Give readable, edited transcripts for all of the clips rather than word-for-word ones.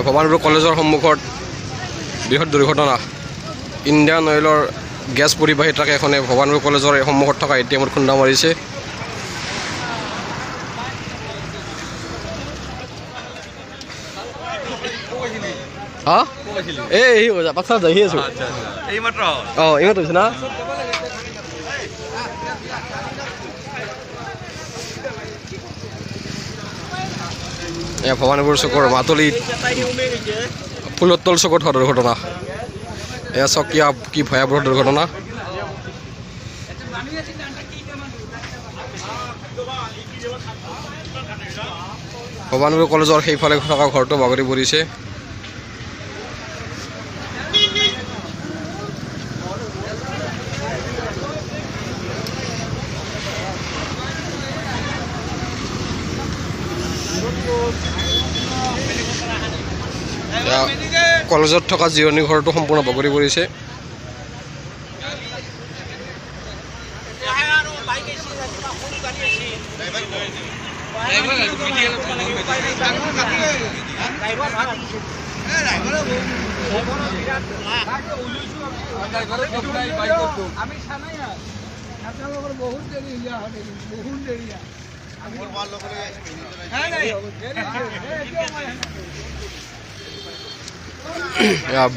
ভৱানীপুৰ কলেজৰ সন্মুখত বৃহৎ দুৰ্ঘটনা। ইণ্ডিয়ান অইলৰ গেছ পৰিবাহী ট্ৰাক এখনে ভৱানীপুৰ কলেজৰ সন্মুখত থকা ATMত খুন্দা মাৰিছে। হা এই পাকসাত যাই আছো এইমাত্ৰ হৈছে না। ভৱানীপুৰ চুকৰ মাতলিত ফুলতল চুকত হোৱা দুৰ্ঘটনা। এয়া চাওক কি ভয়াৱহ দুৰ্ঘটনা। ভৱানীপুৰ কলেজৰ সেইফালে থকা ঘৰটো বাগৰি পৰিছে। কলেজত থকা জিৰণি ঘৰটো সম্পূৰ্ণ বাগৰি পৰিছে।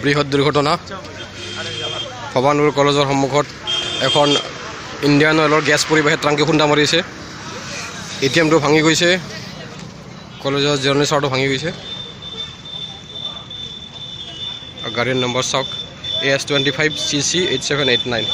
বৃহৎ দুৰ্ঘটনা। ভৱানীপুৰ কলেজৰ সন্মুখত এখন ইণ্ডিয়ান অইলৰ গেছ পৰিবাহী ট্ৰাকে খুন্দা মাৰিছে। ATMটো ভাঙি গৈছে। কলেজৰ জিৰণি চৰটো ভাঙি গৈছে। গাড়ীৰ নম্বৰ চাওক AS25CC 8789।